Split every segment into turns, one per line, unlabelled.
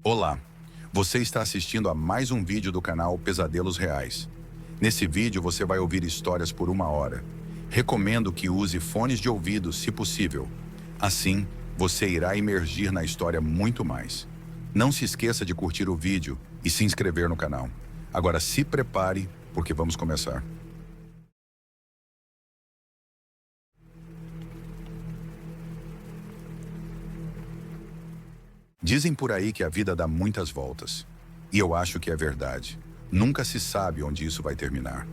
Olá, você está assistindo a mais um vídeo do canal Pesadelos Reais. Nesse vídeo você vai ouvir histórias por 1 hora. Recomendo que use fones de ouvido se possível. Assim, você irá imergir na história muito mais. Não se esqueça de curtir o vídeo e se inscrever no canal. Agora se prepare, porque vamos começar. Dizem por aí que a vida dá muitas voltas. E eu acho que é verdade. Nunca se sabe onde isso vai terminar.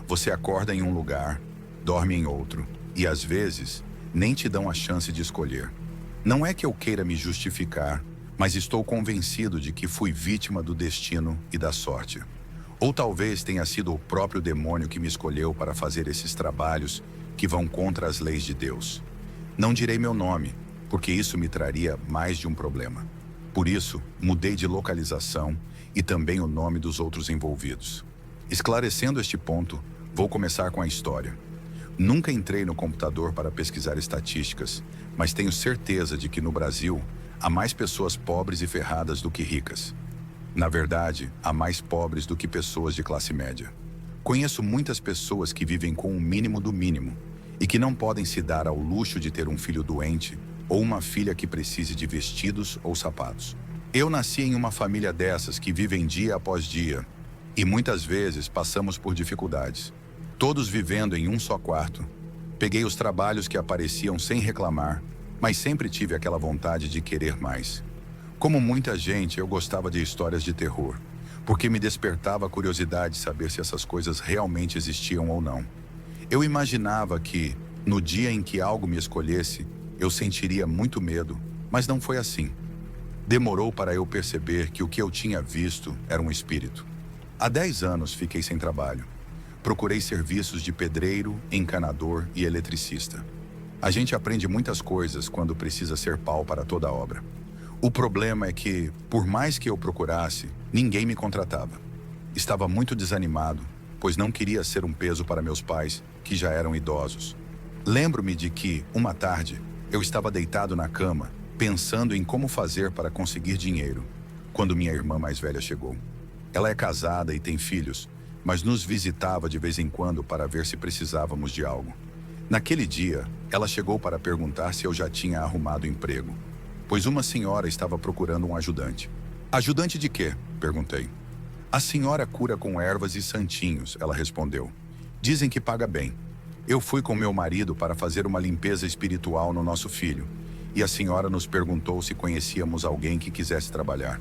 Você acorda em um lugar, dorme em outro, e às vezes nem te dão a chance de escolher. Não é que eu queira me justificar, mas estou convencido de que fui vítima do destino e da sorte. Ou talvez tenha sido o próprio demônio que me escolheu para fazer esses trabalhos que vão contra as leis de Deus. Não direi meu nome, porque isso me traria mais de um problema. Por isso, mudei de localização e também o nome dos outros envolvidos. Esclarecendo este ponto, vou começar com a história. Nunca entrei no computador para pesquisar estatísticas, mas tenho certeza de que no Brasil há mais pessoas pobres e ferradas do que ricas. Na verdade, há mais pobres do que pessoas de classe média. Conheço muitas pessoas que vivem com o mínimo do mínimo e que não podem se dar ao luxo de ter um filho doente ou uma filha que precise de vestidos ou sapatos. Eu nasci em uma família dessas que vivem dia após dia, e muitas vezes passamos por dificuldades. Todos vivendo em um só quarto. Peguei os trabalhos que apareciam sem reclamar, mas sempre tive aquela vontade de querer mais. Como muita gente, eu gostava de histórias de terror, porque me despertava a curiosidade de saber se essas coisas realmente existiam ou não. Eu imaginava que, no dia em que algo me escolhesse, eu sentiria muito medo, mas não foi assim. Demorou para eu perceber que o que eu tinha visto era um espírito. Há 10 anos fiquei sem trabalho. Procurei serviços de pedreiro, encanador e eletricista. A gente aprende muitas coisas quando precisa ser pau para toda obra. O problema é que, por mais que eu procurasse, ninguém me contratava. Estava muito desanimado, pois não queria ser um peso para meus pais, que já eram idosos. Lembro-me de que, uma tarde, eu estava deitado na cama, pensando em como fazer para conseguir dinheiro, quando minha irmã mais velha chegou. Ela é casada e tem filhos, mas nos visitava de vez em quando para ver se precisávamos de algo. Naquele dia, ela chegou para perguntar se eu já tinha arrumado emprego, pois uma senhora estava procurando um ajudante. Ajudante de quê? Perguntei. A senhora cura com ervas e santinhos, ela respondeu. Dizem que paga bem. Eu fui com meu marido para fazer uma limpeza espiritual no nosso filho, e a senhora nos perguntou se conhecíamos alguém que quisesse trabalhar.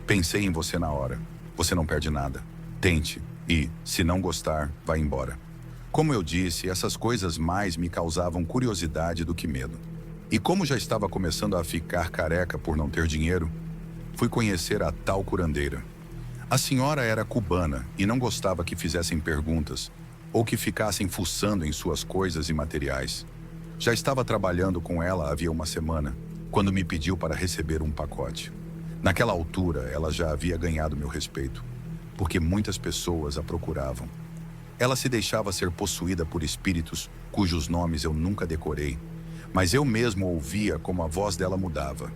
Pensei em você na hora. Você não perde nada. Tente, e, se não gostar, vá embora. Como eu disse, essas coisas mais me causavam curiosidade do que medo. E como já estava começando a ficar careca por não ter dinheiro, fui conhecer a tal curandeira. A senhora era cubana e não gostava que fizessem perguntas, ou que ficassem fuçando em suas coisas e materiais. Já estava trabalhando com ela havia uma semana, quando me pediu para receber um pacote. Naquela altura, ela já havia ganhado meu respeito, porque muitas pessoas a procuravam. Ela se deixava ser possuída por espíritos cujos nomes eu nunca decorei, mas eu mesmo ouvia como a voz dela mudava.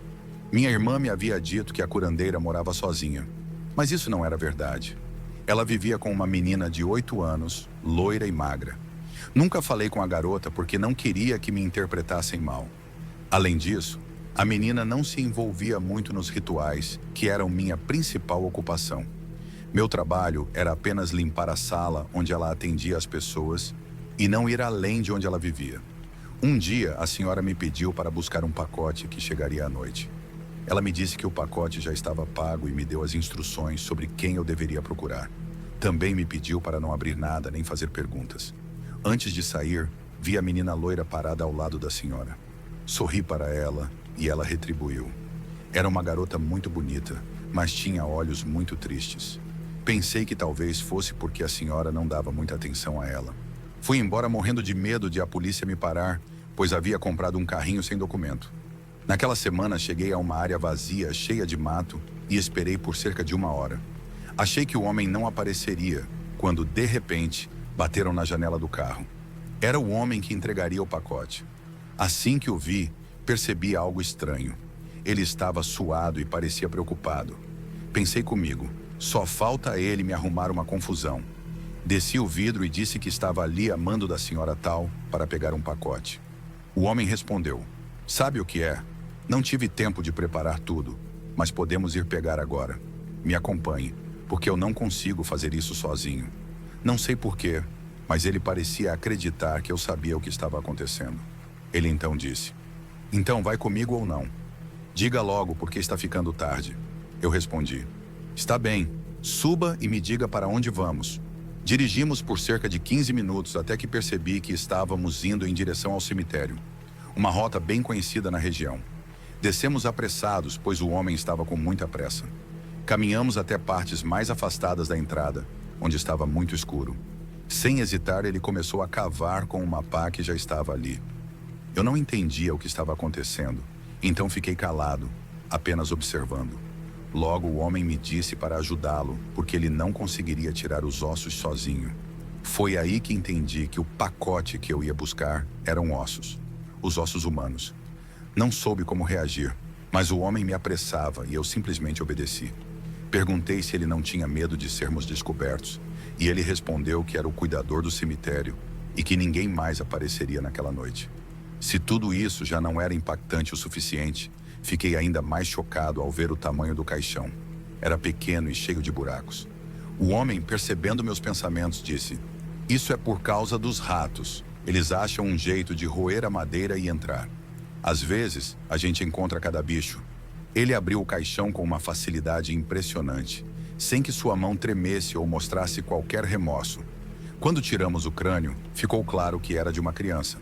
Minha irmã me havia dito que a curandeira morava sozinha, mas isso não era verdade. Ela vivia com uma menina de 8 anos, loira e magra. Nunca falei com a garota porque não queria que me interpretassem mal. Além disso, a menina não se envolvia muito nos rituais, que eram minha principal ocupação. Meu trabalho era apenas limpar a sala onde ela atendia as pessoas e não ir além de onde ela vivia. Um dia, a senhora me pediu para buscar um pacote que chegaria à noite. Ela me disse que o pacote já estava pago e me deu as instruções sobre quem eu deveria procurar. Também me pediu para não abrir nada nem fazer perguntas. Antes de sair, vi a menina loira parada ao lado da senhora. Sorri para ela e ela retribuiu. Era uma garota muito bonita, mas tinha olhos muito tristes. Pensei que talvez fosse porque a senhora não dava muita atenção a ela. Fui embora morrendo de medo de a polícia me parar, pois havia comprado um carrinho sem documento. Naquela semana cheguei a uma área vazia, cheia de mato, e esperei por cerca de 1 hora. Achei que o homem não apareceria, quando, de repente, bateram na janela do carro. Era o homem que entregaria o pacote. Assim que o vi, percebi algo estranho. Ele estava suado e parecia preocupado. Pensei comigo, só falta ele me arrumar uma confusão. Desci o vidro e disse que estava ali a mando da senhora tal para pegar um pacote. O homem respondeu, sabe o que é? Não tive tempo de preparar tudo, mas podemos ir pegar agora. Me acompanhe, porque eu não consigo fazer isso sozinho. Não sei porquê, mas ele parecia acreditar que eu sabia o que estava acontecendo. Ele então disse, então vai comigo ou não? Diga logo, porque está ficando tarde. Eu respondi, está bem, suba e me diga para onde vamos. Dirigimos por cerca de 15 minutos até que percebi que estávamos indo em direção ao cemitério, uma rota bem conhecida na região. Descemos apressados, pois o homem estava com muita pressa. Caminhamos até partes mais afastadas da entrada, onde estava muito escuro. Sem hesitar, ele começou a cavar com uma pá que já estava ali. Eu não entendia o que estava acontecendo, então fiquei calado, apenas observando. Logo o homem me disse para ajudá-lo, porque ele não conseguiria tirar os ossos sozinho. Foi aí que entendi que o pacote que eu ia buscar eram ossos, os ossos humanos. Não soube como reagir, mas o homem me apressava e eu simplesmente obedeci. Perguntei se ele não tinha medo de sermos descobertos, e ele respondeu que era o cuidador do cemitério e que ninguém mais apareceria naquela noite. Se tudo isso já não era impactante o suficiente, fiquei ainda mais chocado ao ver o tamanho do caixão. Era pequeno e cheio de buracos. O homem, percebendo meus pensamentos, disse, isso é por causa dos ratos. Eles acham um jeito de roer a madeira e entrar. Às vezes, a gente encontra cada bicho. Ele abriu o caixão com uma facilidade impressionante, sem que sua mão tremesse ou mostrasse qualquer remorso. Quando tiramos o crânio, ficou claro que era de uma criança.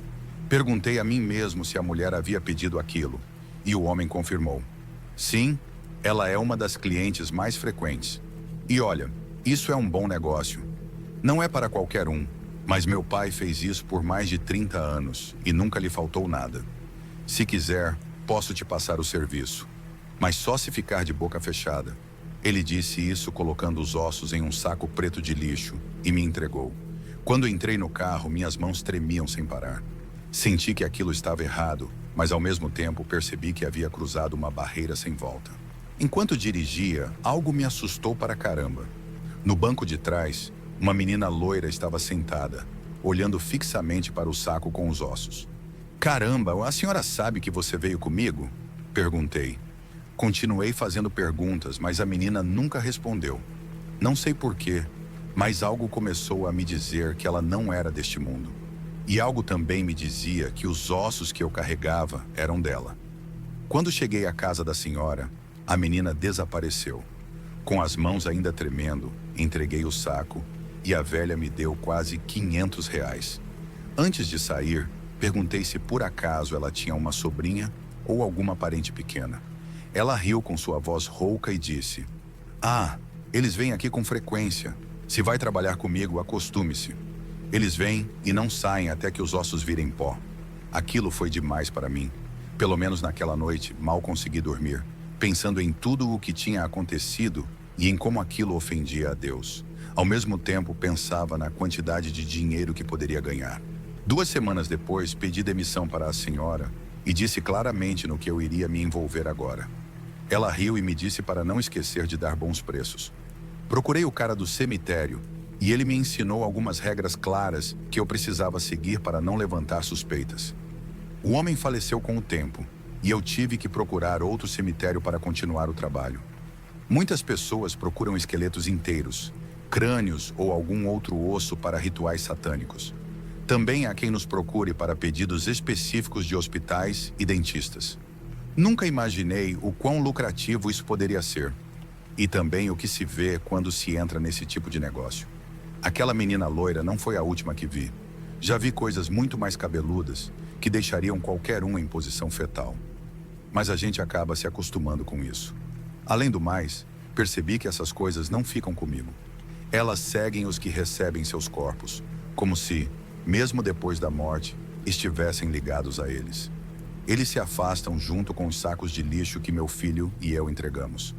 Perguntei a mim mesmo se a mulher havia pedido aquilo, e o homem confirmou. Sim, ela é uma das clientes mais frequentes. E olha, isso é um bom negócio. Não é para qualquer um, mas meu pai fez isso por mais de 30 anos e nunca lhe faltou nada. Se quiser, posso te passar o serviço, mas só se ficar de boca fechada. Ele disse isso colocando os ossos em um saco preto de lixo e me entregou. Quando entrei no carro, minhas mãos tremiam sem parar. Senti que aquilo estava errado, mas ao mesmo tempo percebi que havia cruzado uma barreira sem volta. Enquanto dirigia, algo me assustou para caramba. No banco de trás, uma menina loira estava sentada, olhando fixamente para o saco com os ossos. Caramba, a senhora sabe que você veio comigo? Perguntei. Continuei fazendo perguntas, mas a menina nunca respondeu. Não sei porquê, mas algo começou a me dizer que ela não era deste mundo. E algo também me dizia que os ossos que eu carregava eram dela. Quando cheguei à casa da senhora, a menina desapareceu. Com as mãos ainda tremendo, entreguei o saco e a velha me deu quase R$ 500. Antes de sair, perguntei se por acaso ela tinha uma sobrinha ou alguma parente pequena. Ela riu com sua voz rouca e disse, ah, eles vêm aqui com frequência. Se vai trabalhar comigo, acostume-se. Eles vêm e não saem até que os ossos virem pó. Aquilo foi demais para mim. Pelo menos naquela noite, mal consegui dormir, pensando em tudo o que tinha acontecido e em como aquilo ofendia a Deus. Ao mesmo tempo, pensava na quantidade de dinheiro que poderia ganhar. 2 semanas depois, pedi demissão para a senhora e disse claramente no que eu iria me envolver agora. Ela riu e me disse para não esquecer de dar bons preços. Procurei o cara do cemitério e ele me ensinou algumas regras claras que eu precisava seguir para não levantar suspeitas. O homem faleceu com o tempo e eu tive que procurar outro cemitério para continuar o trabalho. Muitas pessoas procuram esqueletos inteiros, crânios ou algum outro osso para rituais satânicos. Também há quem nos procure para pedidos específicos de hospitais e dentistas. Nunca imaginei o quão lucrativo isso poderia ser. E também o que se vê quando se entra nesse tipo de negócio. Aquela menina loira não foi a última que vi. Já vi coisas muito mais cabeludas que deixariam qualquer um em posição fetal. Mas a gente acaba se acostumando com isso. Além do mais, percebi que essas coisas não ficam comigo. Elas seguem os que recebem seus corpos, como se, mesmo depois da morte, estivessem ligados a eles. Eles se afastam junto com os sacos de lixo que meu filho e eu entregamos.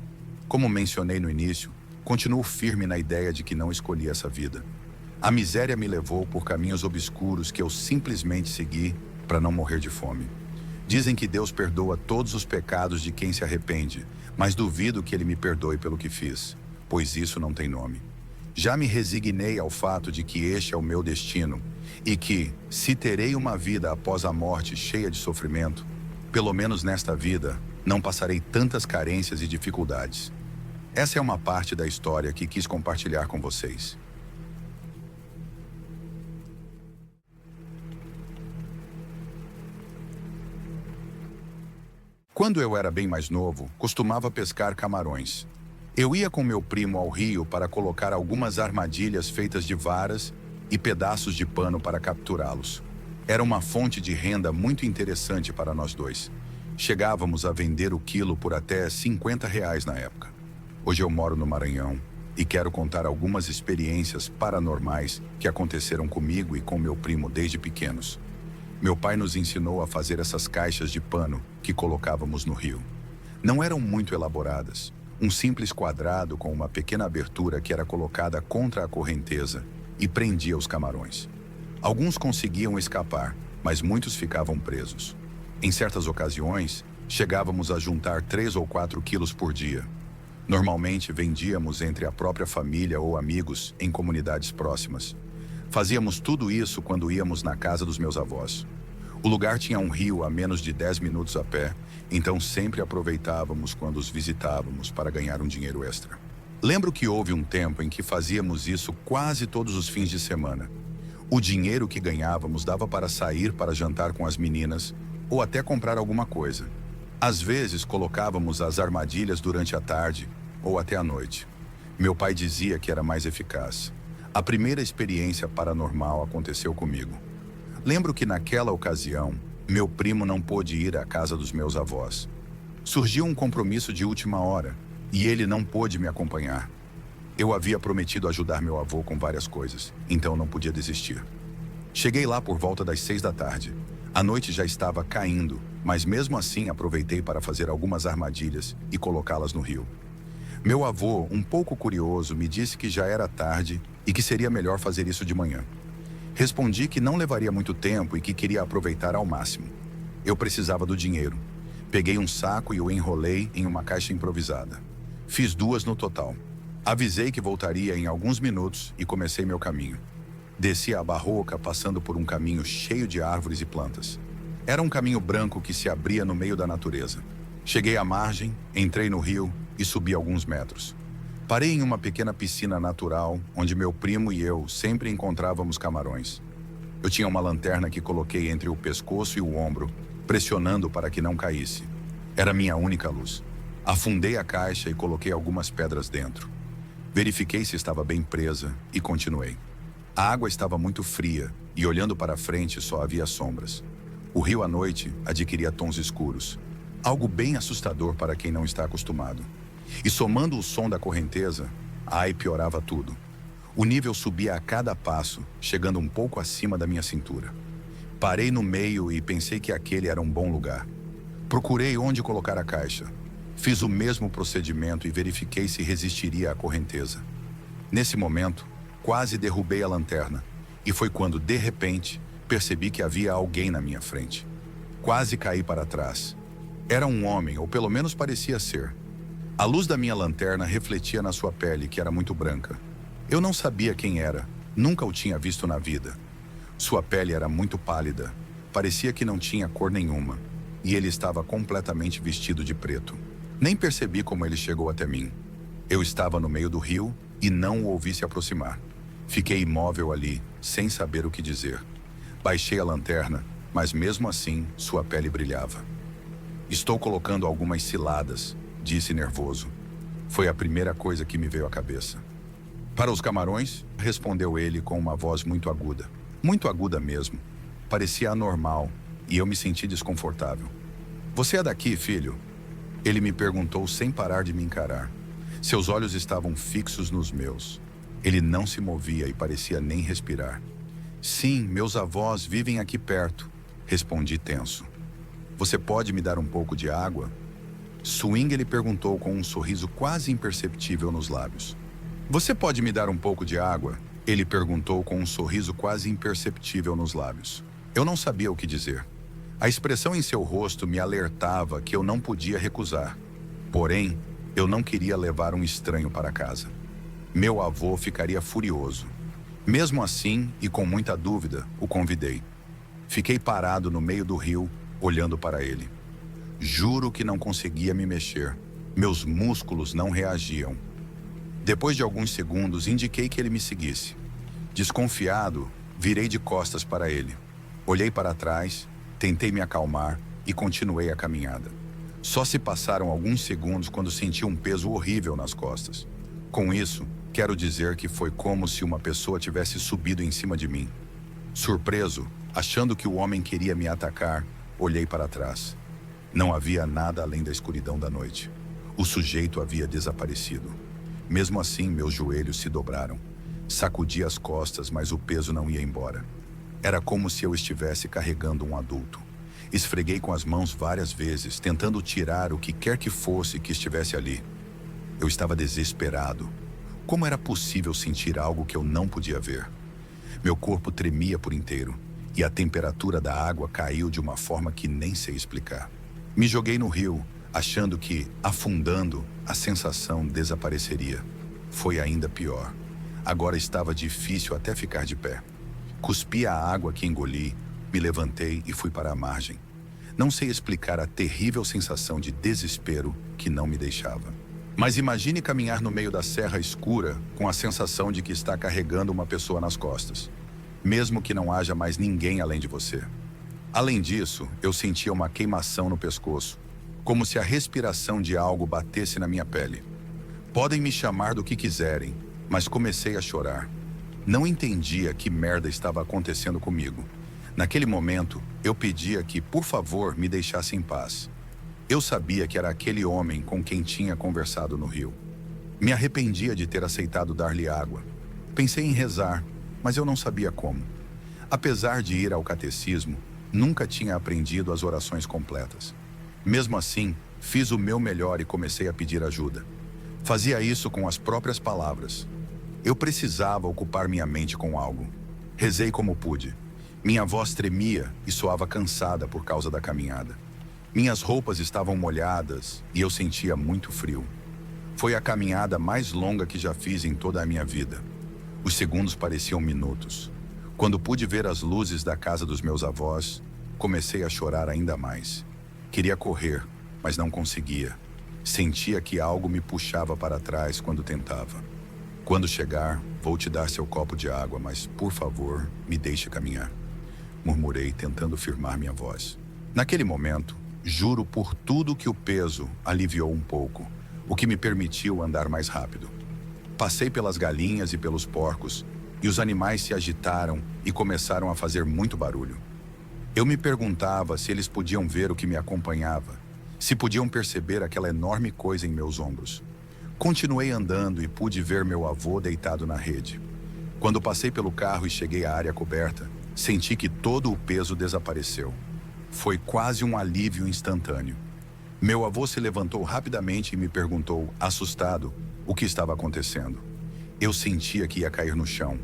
Como mencionei no início, continuo firme na ideia de que não escolhi essa vida. A miséria me levou por caminhos obscuros que eu simplesmente segui para não morrer de fome. Dizem que Deus perdoa todos os pecados de quem se arrepende, mas duvido que ele me perdoe pelo que fiz, pois isso não tem nome. Já me resignei ao fato de que este é o meu destino e que, se terei uma vida após a morte cheia de sofrimento, pelo menos nesta vida, não passarei tantas carências e dificuldades. Essa é uma parte da história que quis compartilhar com vocês. Quando eu era bem mais novo, costumava pescar camarões. Eu ia com meu primo ao rio para colocar algumas armadilhas feitas de varas e pedaços de pano para capturá-los. Era uma fonte de renda muito interessante para nós dois. Chegávamos a vender o quilo por até R$ 50 na época. Hoje eu moro no Maranhão e quero contar algumas experiências paranormais que aconteceram comigo e com meu primo desde pequenos. Meu pai nos ensinou a fazer essas caixas de pano que colocávamos no rio. Não eram muito elaboradas. Um simples quadrado com uma pequena abertura que era colocada contra a correnteza e prendia os camarões. Alguns conseguiam escapar, mas muitos ficavam presos. Em certas ocasiões, chegávamos a juntar 3 ou 4 quilos por dia. Normalmente vendíamos entre a própria família ou amigos em comunidades próximas. Fazíamos tudo isso quando íamos na casa dos meus avós. O lugar tinha um rio a menos de 10 minutos a pé, então sempre aproveitávamos quando os visitávamos para ganhar um dinheiro extra. Lembro que houve um tempo em que fazíamos isso quase todos os fins de semana. O dinheiro que ganhávamos dava para sair para jantar com as meninas ou até comprar alguma coisa. Às vezes colocávamos as armadilhas durante a tarde ou até a noite. Meu pai dizia que era mais eficaz. A primeira experiência paranormal aconteceu comigo. Lembro que naquela ocasião, meu primo não pôde ir à casa dos meus avós. Surgiu um compromisso de última hora e ele não pôde me acompanhar. Eu havia prometido ajudar meu avô com várias coisas, então não podia desistir. Cheguei lá por volta das 6 da tarde. A noite já estava caindo, mas mesmo assim aproveitei para fazer algumas armadilhas e colocá-las no rio. Meu avô, um pouco curioso, me disse que já era tarde e que seria melhor fazer isso de manhã. Respondi que não levaria muito tempo e que queria aproveitar ao máximo. Eu precisava do dinheiro. Peguei um saco e o enrolei em uma caixa improvisada. Fiz 2 no total. Avisei que voltaria em alguns minutos e comecei meu caminho. Desci a barroca passando por um caminho cheio de árvores e plantas. Era um caminho branco que se abria no meio da natureza. Cheguei à margem, entrei no rio e subi alguns metros. Parei em uma pequena piscina natural, onde meu primo e eu sempre encontrávamos camarões. Eu tinha uma lanterna que coloquei entre o pescoço e o ombro, pressionando para que não caísse. Era minha única luz. Afundei a caixa e coloquei algumas pedras dentro. Verifiquei se estava bem presa e continuei. A água estava muito fria e, olhando para frente, só havia sombras. O rio à noite adquiria tons escuros, algo bem assustador para quem não está acostumado. E somando o som da correnteza, ai, piorava tudo. O nível subia a cada passo, chegando um pouco acima da minha cintura. Parei no meio e pensei que aquele era um bom lugar. Procurei onde colocar a caixa. Fiz o mesmo procedimento e verifiquei se resistiria à correnteza. Nesse momento, quase derrubei a lanterna, e foi quando, de repente, percebi que havia alguém na minha frente. Quase caí para trás. Era um homem, ou pelo menos parecia ser. A luz da minha lanterna refletia na sua pele, que era muito branca. Eu não sabia quem era, nunca o tinha visto na vida. Sua pele era muito pálida, parecia que não tinha cor nenhuma, e ele estava completamente vestido de preto. Nem percebi como ele chegou até mim. Eu estava no meio do rio e não o ouvi se aproximar. Fiquei imóvel ali, sem saber o que dizer. Baixei a lanterna, mas mesmo assim, sua pele brilhava. Estou colocando algumas ciladas, disse nervoso. Foi a primeira coisa que me veio à cabeça. Para os camarões, respondeu ele com uma voz muito aguda. Muito aguda mesmo. Parecia anormal e eu me senti desconfortável. Você é daqui, filho? Ele me perguntou sem parar de me encarar. Seus olhos estavam fixos nos meus. Ele não se movia e parecia nem respirar. Sim, meus avós vivem aqui perto, respondi tenso. Você pode me dar um pouco de água? Swing ele perguntou com um sorriso quase imperceptível nos lábios. Você pode me dar um pouco de água? Ele perguntou com um sorriso quase imperceptível nos lábios. Eu não sabia o que dizer. A expressão em seu rosto me alertava que eu não podia recusar. Porém, eu não queria levar um estranho para casa. Meu avô ficaria furioso. Mesmo assim, e com muita dúvida, o convidei. Fiquei parado no meio do rio, olhando para ele. Juro que não conseguia me mexer. Meus músculos não reagiam. Depois de alguns segundos, indiquei que ele me seguisse. Desconfiado, virei de costas para ele. Olhei para trás, tentei me acalmar e continuei a caminhada. Só se passaram alguns segundos quando senti um peso horrível nas costas. Com isso, quero dizer que foi como se uma pessoa tivesse subido em cima de mim. Surpreso, achando que o homem queria me atacar, olhei para trás. Não havia nada além da escuridão da noite. O sujeito havia desaparecido. Mesmo assim, meus joelhos se dobraram. Sacudi as costas, mas o peso não ia embora. Era como se eu estivesse carregando um adulto. Esfreguei com as mãos várias vezes, tentando tirar o que quer que fosse que estivesse ali. Eu estava desesperado. Como era possível sentir algo que eu não podia ver? Meu corpo tremia por inteiro, e a temperatura da água caiu de uma forma que nem sei explicar. Me joguei no rio, achando que, afundando, a sensação desapareceria. Foi ainda pior. Agora estava difícil até ficar de pé. Cuspi a água que engoli, me levantei e fui para a margem. Não sei explicar a terrível sensação de desespero que não me deixava. Mas imagine caminhar no meio da serra escura com a sensação de que está carregando uma pessoa nas costas, mesmo que não haja mais ninguém além de você. Além disso, eu sentia uma queimação no pescoço, como se a respiração de algo batesse na minha pele. Podem me chamar do que quiserem, mas comecei a chorar. Não entendia que merda estava acontecendo comigo. Naquele momento, eu pedia que, por favor, me deixasse em paz. Eu sabia que era aquele homem com quem tinha conversado no rio. Me arrependia de ter aceitado dar-lhe água. Pensei em rezar, mas eu não sabia como. Apesar de ir ao catecismo, nunca tinha aprendido as orações completas. Mesmo assim, fiz o meu melhor e comecei a pedir ajuda. Fazia isso com as próprias palavras. Eu precisava ocupar minha mente com algo. Rezei como pude. Minha voz tremia e soava cansada por causa da caminhada. Minhas roupas estavam molhadas e eu sentia muito frio. Foi a caminhada mais longa que já fiz em toda a minha vida. Os segundos pareciam minutos. Quando pude ver as luzes da casa dos meus avós, comecei a chorar ainda mais. Queria correr, mas não conseguia. Sentia que algo me puxava para trás quando tentava. Quando chegar, vou te dar seu copo de água, mas, por favor, me deixe caminhar. Murmurei, tentando firmar minha voz. Naquele momento, juro por tudo que o peso aliviou um pouco, o que me permitiu andar mais rápido. Passei pelas galinhas e pelos porcos, e os animais se agitaram e começaram a fazer muito barulho. Eu me perguntava se eles podiam ver o que me acompanhava, se podiam perceber aquela enorme coisa em meus ombros. Continuei andando e pude ver meu avô deitado na rede. Quando passei pelo carro e cheguei à área coberta, senti que todo o peso desapareceu. Foi quase um alívio instantâneo. Meu avô se levantou rapidamente e me perguntou, assustado, o que estava acontecendo. Eu sentia que ia cair no chão.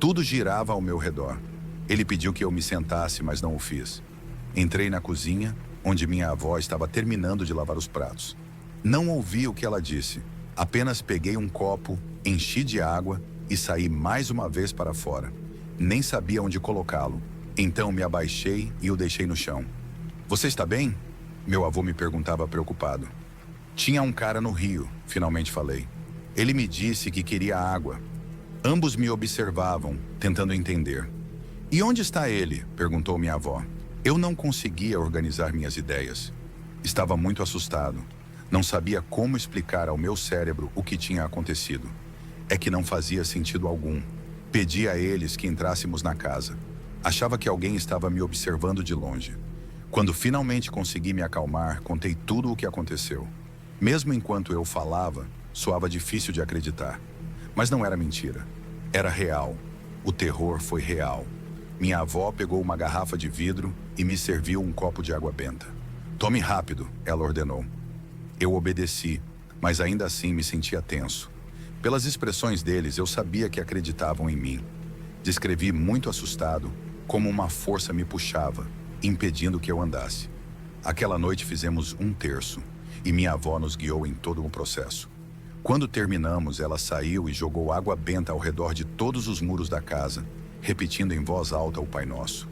Tudo girava ao meu redor. Ele pediu que eu me sentasse, mas não o fiz. Entrei na cozinha, onde minha avó estava terminando de lavar os pratos. Não ouvi o que ela disse. Apenas peguei um copo, enchi de água e saí mais uma vez para fora. Nem sabia onde colocá-lo. Então me abaixei e o deixei no chão. Você está bem? Meu avô me perguntava preocupado. Tinha um cara no rio, finalmente falei. Ele me disse que queria água. Ambos me observavam, tentando entender. E onde está ele? Perguntou minha avó. Eu não conseguia organizar minhas ideias. Estava muito assustado. Não sabia como explicar ao meu cérebro o que tinha acontecido. É que não fazia sentido algum. Pedi a eles que entrássemos na casa. Achava que alguém estava me observando de longe. Quando finalmente consegui me acalmar, contei tudo o que aconteceu. Mesmo enquanto eu falava, soava difícil de acreditar. Mas não era mentira. Era real. O terror foi real. Minha avó pegou uma garrafa de vidro e me serviu um copo de água benta. Tome rápido, ela ordenou. Eu obedeci, mas ainda assim me sentia tenso. Pelas expressões deles, eu sabia que acreditavam em mim. Descrevi muito assustado, como uma força me puxava, impedindo que eu andasse. Aquela noite fizemos um terço, e minha avó nos guiou em todo o processo. Quando terminamos, ela saiu e jogou água benta ao redor de todos os muros da casa, repetindo em voz alta o Pai Nosso.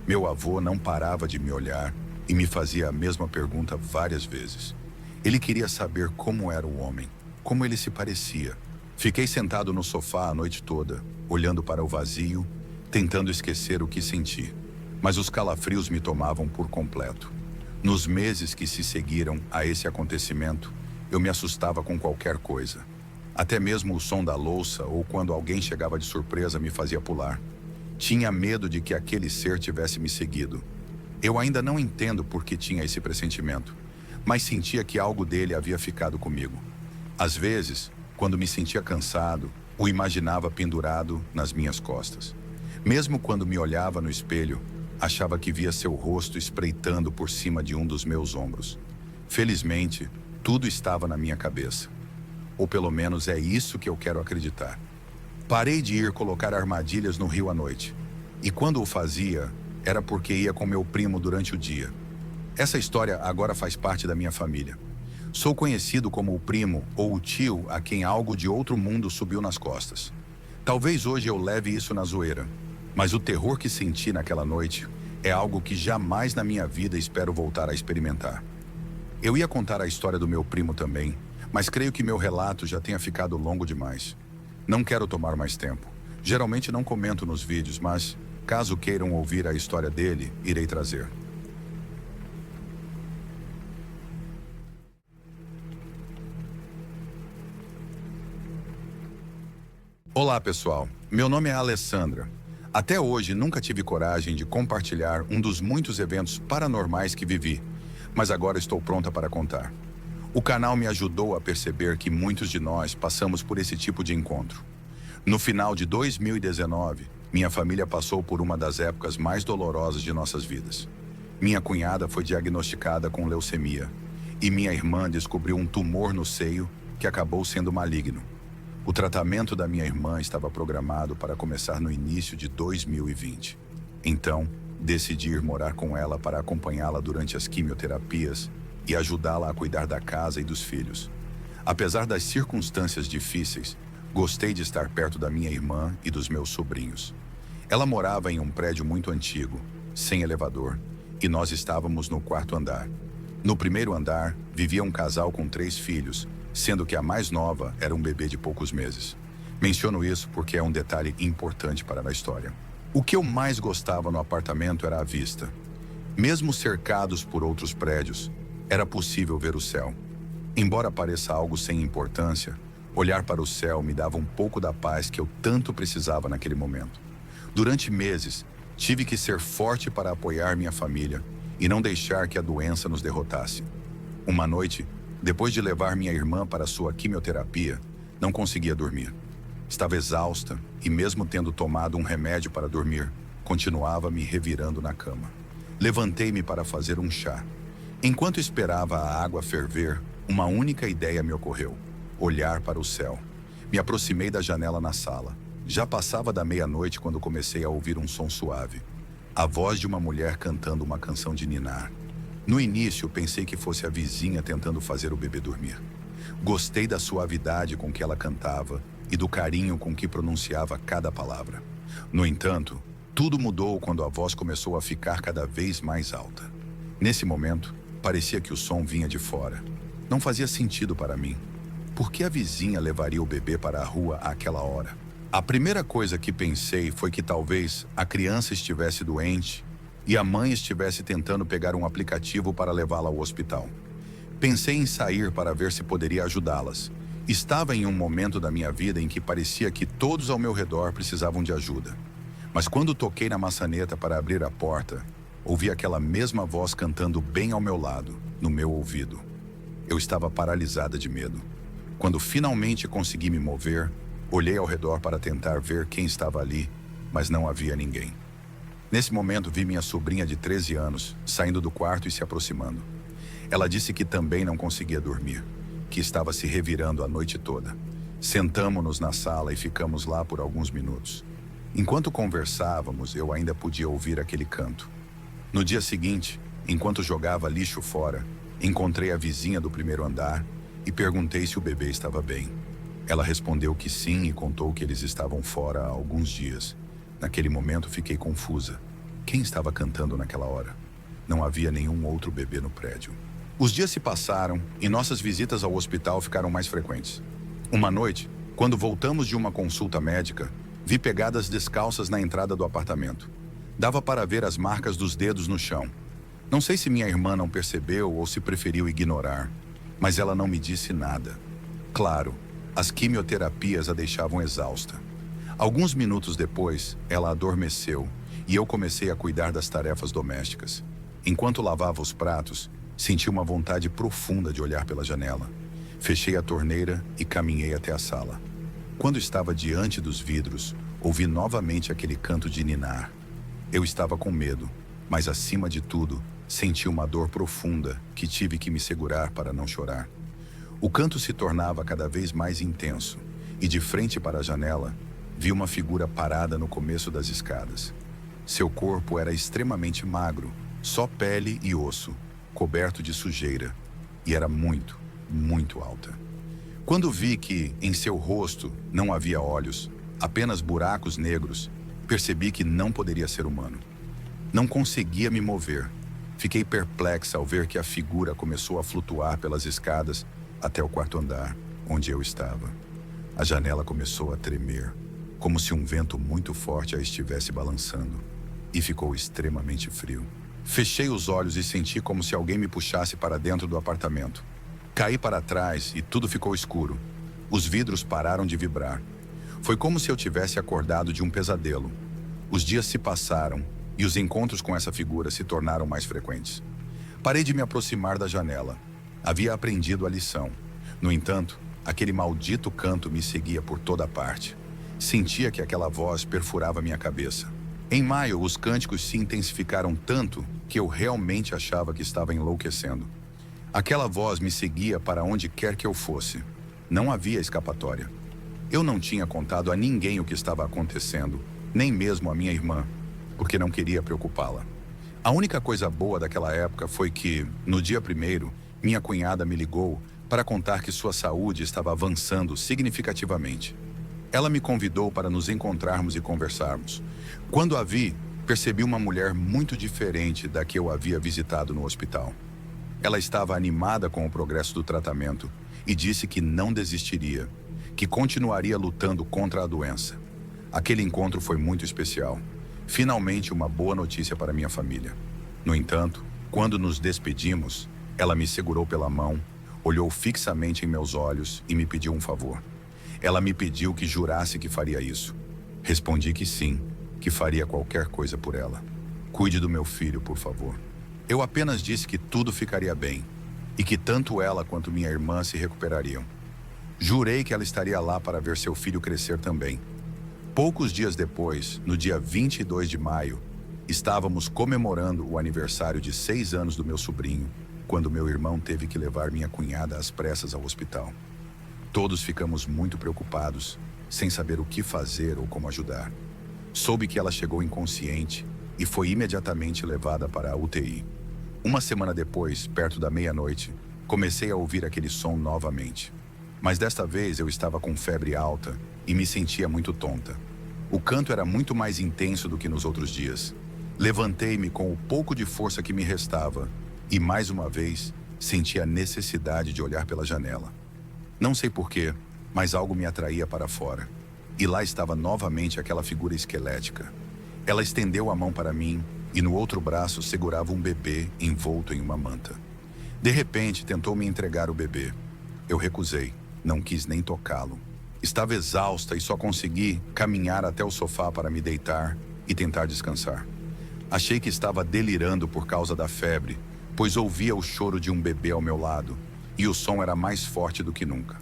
Meu avô não parava de me olhar e me fazia a mesma pergunta várias vezes. Ele queria saber como era o homem, como ele se parecia. Fiquei sentado no sofá a noite toda, olhando para o vazio, tentando esquecer o que senti. Mas os calafrios me tomavam por completo. Nos meses que se seguiram a esse acontecimento, eu me assustava com qualquer coisa. Até mesmo o som da louça ou quando alguém chegava de surpresa me fazia pular. Tinha medo de que aquele ser tivesse me seguido. Eu ainda não entendo por que tinha esse pressentimento, mas sentia que algo dele havia ficado comigo. Às vezes, quando me sentia cansado, o imaginava pendurado nas minhas costas. Mesmo quando me olhava no espelho, achava que via seu rosto espreitando por cima de um dos meus ombros. Felizmente, tudo estava na minha cabeça. Ou pelo menos é isso que eu quero acreditar. Parei de ir colocar armadilhas no rio à noite. E quando o fazia, era porque ia com meu primo durante o dia. Essa história agora faz parte da minha família. Sou conhecido como o primo ou o tio a quem algo de outro mundo subiu nas costas. Talvez hoje eu leve isso na zoeira, mas o terror que senti naquela noite é algo que jamais na minha vida espero voltar a experimentar. Eu ia contar a história do meu primo também, mas creio que meu relato já tenha ficado longo demais. Não quero tomar mais tempo. Geralmente não comento nos vídeos, mas, caso queiram ouvir a história dele, irei trazer. Olá, pessoal. Meu nome é Alessandra. Até hoje nunca tive coragem de compartilhar um dos muitos eventos paranormais que vivi, mas agora estou pronta para contar. O canal me ajudou a perceber que muitos de nós passamos por esse tipo de encontro. No final de 2019, minha família passou por uma das épocas mais dolorosas de nossas vidas. Minha cunhada foi diagnosticada com leucemia e minha irmã descobriu um tumor no seio que acabou sendo maligno. O tratamento da minha irmã estava programado para começar no início de 2020. Então, decidi ir morar com ela para acompanhá-la durante as quimioterapias e ajudá-la a cuidar da casa e dos filhos. Apesar das circunstâncias difíceis, gostei de estar perto da minha irmã e dos meus sobrinhos. Ela morava em um prédio muito antigo, sem elevador, e nós estávamos no quarto andar. No primeiro andar, vivia um casal com 3 filhos, sendo que a mais nova era um bebê de poucos meses. Menciono isso porque é um detalhe importante para a história. O que eu mais gostava no apartamento era a vista. Mesmo cercados por outros prédios, era possível ver o céu. Embora pareça algo sem importância, olhar para o céu me dava um pouco da paz que eu tanto precisava naquele momento. Durante meses, tive que ser forte para apoiar minha família e não deixar que a doença nos derrotasse. Uma noite, depois de levar minha irmã para sua quimioterapia, não conseguia dormir. Estava exausta e, mesmo tendo tomado um remédio para dormir, continuava me revirando na cama. Levantei-me para fazer um chá. Enquanto esperava a água ferver, uma única ideia me ocorreu: olhar para o céu. Me aproximei da janela na sala. Já passava da meia-noite quando comecei a ouvir um som suave. A voz de uma mulher cantando uma canção de ninar. No início, pensei que fosse a vizinha tentando fazer o bebê dormir. Gostei da suavidade com que ela cantava e do carinho com que pronunciava cada palavra. No entanto, tudo mudou quando a voz começou a ficar cada vez mais alta. Nesse momento, parecia que o som vinha de fora. Não fazia sentido para mim. Por que a vizinha levaria o bebê para a rua àquela hora? A primeira coisa que pensei foi que talvez a criança estivesse doente e a mãe estivesse tentando pegar um aplicativo para levá-la ao hospital. Pensei em sair para ver se poderia ajudá-las. Estava em um momento da minha vida em que parecia que todos ao meu redor precisavam de ajuda. Mas quando toquei na maçaneta para abrir a porta, ouvi aquela mesma voz cantando bem ao meu lado, no meu ouvido. Eu estava paralisada de medo. Quando finalmente consegui me mover, olhei ao redor para tentar ver quem estava ali, mas não havia ninguém. Nesse momento, vi minha sobrinha de 13 anos saindo do quarto e se aproximando. Ela disse que também não conseguia dormir, que estava se revirando a noite toda. Sentamo-nos na sala e ficamos lá por alguns minutos. Enquanto conversávamos, eu ainda podia ouvir aquele canto. No dia seguinte, enquanto jogava lixo fora, encontrei a vizinha do primeiro andar e perguntei se o bebê estava bem. Ela respondeu que sim e contou que eles estavam fora há alguns dias. Naquele momento fiquei confusa. Quem estava cantando naquela hora? Não havia nenhum outro bebê no prédio. Os dias se passaram e nossas visitas ao hospital ficaram mais frequentes. Uma noite, quando voltamos de uma consulta médica, vi pegadas descalças na entrada do apartamento. Dava para ver as marcas dos dedos no chão. Não sei se minha irmã não percebeu ou se preferiu ignorar, mas ela não me disse nada. Claro, as quimioterapias a deixavam exausta. Alguns minutos depois, ela adormeceu e eu comecei a cuidar das tarefas domésticas. Enquanto lavava os pratos, senti uma vontade profunda de olhar pela janela. Fechei a torneira e caminhei até a sala. Quando estava diante dos vidros, ouvi novamente aquele canto de ninar. Eu estava com medo, mas acima de tudo, senti uma dor profunda que tive que me segurar para não chorar. O canto se tornava cada vez mais intenso e de frente para a janela, vi uma figura parada no começo das escadas. Seu corpo era extremamente magro, só pele e osso, coberto de sujeira, e era muito, muito alta. Quando vi que, em seu rosto, não havia olhos, apenas buracos negros, percebi que não poderia ser humano. Não conseguia me mover. Fiquei perplexa ao ver que a figura começou a flutuar pelas escadas até o quarto andar, onde eu estava. A janela começou a tremer, como se um vento muito forte a estivesse balançando, e ficou extremamente frio. Fechei os olhos e senti como se alguém me puxasse para dentro do apartamento. Caí para trás e tudo ficou escuro. Os vidros pararam de vibrar. Foi como se eu tivesse acordado de um pesadelo. Os dias se passaram e os encontros com essa figura se tornaram mais frequentes. Parei de me aproximar da janela. Havia aprendido a lição. No entanto, aquele maldito canto me seguia por toda parte. Sentia que aquela voz perfurava minha cabeça. Em maio, os cânticos se intensificaram tanto que eu realmente achava que estava enlouquecendo. Aquela voz me seguia para onde quer que eu fosse. Não havia escapatória. Eu não tinha contado a ninguém o que estava acontecendo, nem mesmo a minha irmã, porque não queria preocupá-la. A única coisa boa daquela época foi que, no dia 1º, minha cunhada me ligou para contar que sua saúde estava avançando significativamente. Ela me convidou para nos encontrarmos e conversarmos. Quando a vi, percebi uma mulher muito diferente da que eu havia visitado no hospital. Ela estava animada com o progresso do tratamento e disse que não desistiria, que continuaria lutando contra a doença. Aquele encontro foi muito especial. Finalmente uma boa notícia para minha família. No entanto, quando nos despedimos, ela me segurou pela mão, olhou fixamente em meus olhos e me pediu um favor. Ela me pediu que jurasse que faria isso. Respondi que sim, que faria qualquer coisa por ela. Cuide do meu filho, por favor. Eu apenas disse que tudo ficaria bem e que tanto ela quanto minha irmã se recuperariam. Jurei que ela estaria lá para ver seu filho crescer também. Poucos dias depois, no dia 22 de maio, estávamos comemorando o aniversário de 6 anos do meu sobrinho, quando meu irmão teve que levar minha cunhada às pressas ao hospital. Todos ficamos muito preocupados, sem saber o que fazer ou como ajudar. Soube que ela chegou inconsciente e foi imediatamente levada para a UTI. Uma semana depois, perto da meia-noite, comecei a ouvir aquele som novamente. Mas desta vez eu estava com febre alta e me sentia muito tonta. O canto era muito mais intenso do que nos outros dias. Levantei-me com o pouco de força que me restava e, mais uma vez, senti a necessidade de olhar pela janela. Não sei porquê, mas algo me atraía para fora. E lá estava novamente aquela figura esquelética. Ela estendeu a mão para mim e no outro braço segurava um bebê envolto em uma manta. De repente, tentou me entregar o bebê. Eu recusei, não quis nem tocá-lo. Estava exausta e só consegui caminhar até o sofá para me deitar e tentar descansar. Achei que estava delirando por causa da febre, pois ouvia o choro de um bebê ao meu lado e o som era mais forte do que nunca.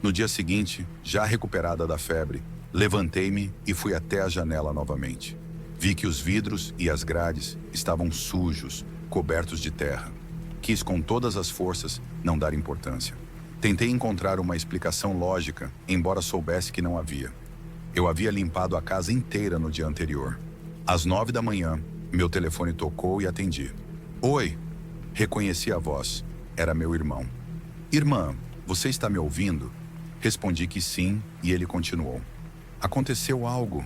No dia seguinte, já recuperada da febre, levantei-me e fui até a janela novamente. Vi que os vidros e as grades estavam sujos, cobertos de terra. Quis com todas as forças não dar importância. Tentei encontrar uma explicação lógica, embora soubesse que não havia. Eu havia limpado a casa inteira no dia anterior. Às 9 da manhã, Meu telefone tocou e atendi. Oi, reconheci a voz. Era meu irmão. Irmã, você está me ouvindo? Respondi que sim e ele continuou. Aconteceu algo.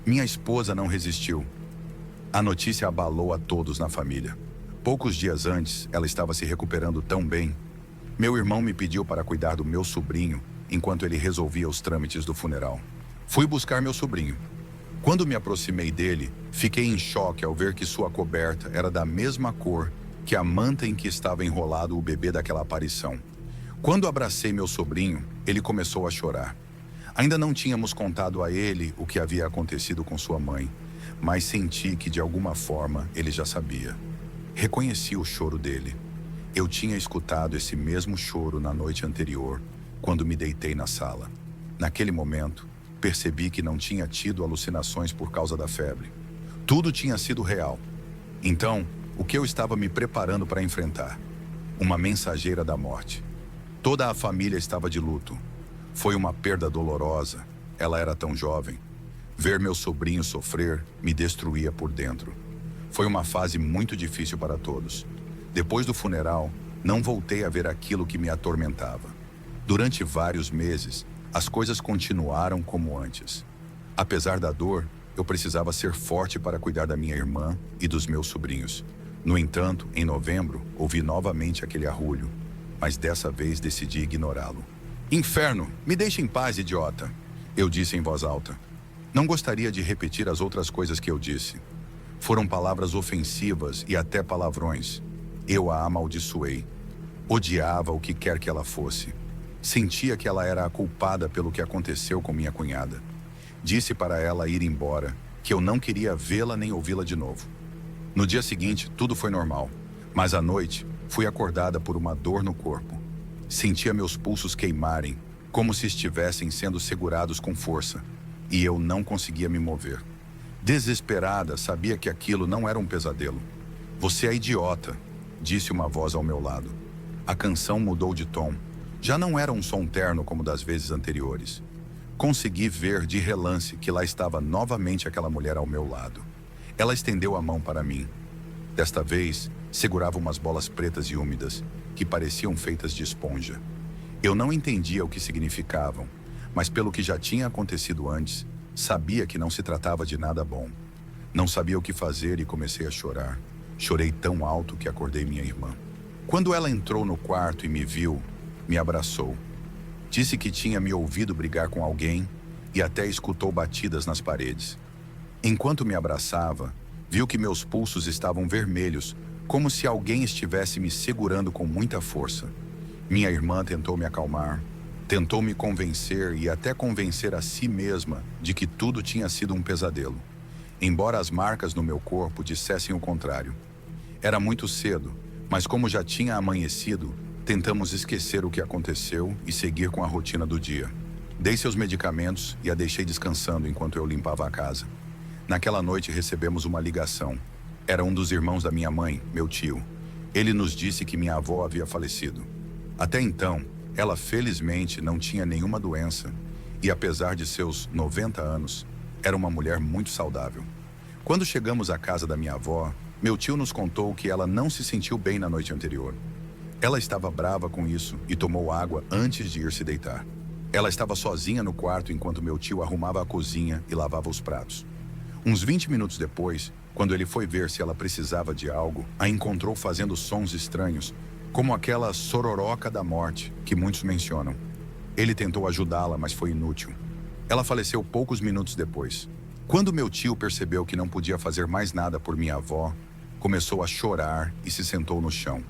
Minha esposa não resistiu. A notícia abalou a todos na família. Poucos dias antes, ela estava se recuperando tão bem. Meu irmão me pediu para cuidar do meu sobrinho enquanto ele resolvia os trâmites do funeral. Fui buscar meu sobrinho. Quando me aproximei dele, fiquei em choque ao ver que sua coberta era da mesma cor que a manta em que estava enrolado o bebê daquela aparição. Quando abracei meu sobrinho, ele começou a chorar. Ainda não tínhamos contado a ele o que havia acontecido com sua mãe, mas senti que de alguma forma ele já sabia. Reconheci o choro dele. Eu tinha escutado esse mesmo choro na noite anterior, quando me deitei na sala. Naquele momento, percebi que não tinha tido alucinações por causa da febre. Tudo tinha sido real. Então, o que eu estava me preparando para enfrentar? Uma mensageira da morte. Toda a família estava de luto. Foi uma perda dolorosa. Ela era tão jovem. Ver meu sobrinho sofrer me destruía por dentro. Foi uma fase muito difícil para todos. Depois do funeral, não voltei a ver aquilo que me atormentava. Durante vários meses, as coisas continuaram como antes. Apesar da dor, eu precisava ser forte para cuidar da minha irmã e dos meus sobrinhos. No entanto, em novembro, ouvi novamente aquele arrulho, mas dessa vez decidi ignorá-lo. Inferno, me deixe em paz, idiota, eu disse em voz alta. Não gostaria de repetir as outras coisas que eu disse. Foram palavras ofensivas e até palavrões. Eu a amaldiçoei. Odiava o que quer que ela fosse. Sentia que ela era a culpada pelo que aconteceu com minha cunhada. Disse para ela ir embora, que eu não queria vê-la nem ouvi-la de novo. No dia seguinte, tudo foi normal, mas à noite, fui acordada por uma dor no corpo. Sentia meus pulsos queimarem, como se estivessem sendo segurados com força, e eu não conseguia me mover. Desesperada, sabia que aquilo não era um pesadelo. Você é idiota, disse uma voz ao meu lado. A canção mudou de tom. Já não era um som terno como das vezes anteriores. Consegui ver de relance que lá estava novamente aquela mulher ao meu lado. Ela estendeu a mão para mim. Desta vez, segurava umas bolas pretas e úmidas, que pareciam feitas de esponja. Eu não entendia o que significavam, mas pelo que já tinha acontecido antes, sabia que não se tratava de nada bom. Não sabia o que fazer e comecei a chorar. Chorei tão alto que acordei minha irmã. Quando ela entrou no quarto e me viu, me abraçou. Disse que tinha me ouvido brigar com alguém e até escutou batidas nas paredes. Enquanto me abraçava, viu que meus pulsos estavam vermelhos, como se alguém estivesse me segurando com muita força. Minha irmã tentou me acalmar, tentou me convencer e até convencer a si mesma de que tudo tinha sido um pesadelo, embora as marcas no meu corpo dissessem o contrário. Era muito cedo, mas como já tinha amanhecido, tentamos esquecer o que aconteceu e seguir com a rotina do dia. Dei seus medicamentos e a deixei descansando enquanto eu limpava a casa. Naquela noite recebemos uma ligação. Era um dos irmãos da minha mãe, meu tio. Ele nos disse que minha avó havia falecido. Até então, ela felizmente não tinha nenhuma doença e, apesar de seus 90 anos, era uma mulher muito saudável. Quando chegamos à casa da minha avó, meu tio nos contou que ela não se sentiu bem na noite anterior. Ela estava brava com isso e tomou água antes de ir se deitar. Ela estava sozinha no quarto enquanto meu tio arrumava a cozinha e lavava os pratos. Uns 20 minutos depois, quando ele foi ver se ela precisava de algo, a encontrou fazendo sons estranhos, como aquela sororoca da morte que muitos mencionam. Ele tentou ajudá-la, mas foi inútil. Ela faleceu poucos minutos depois. Quando meu tio percebeu que não podia fazer mais nada por minha avó, começou a chorar e se sentou no chão.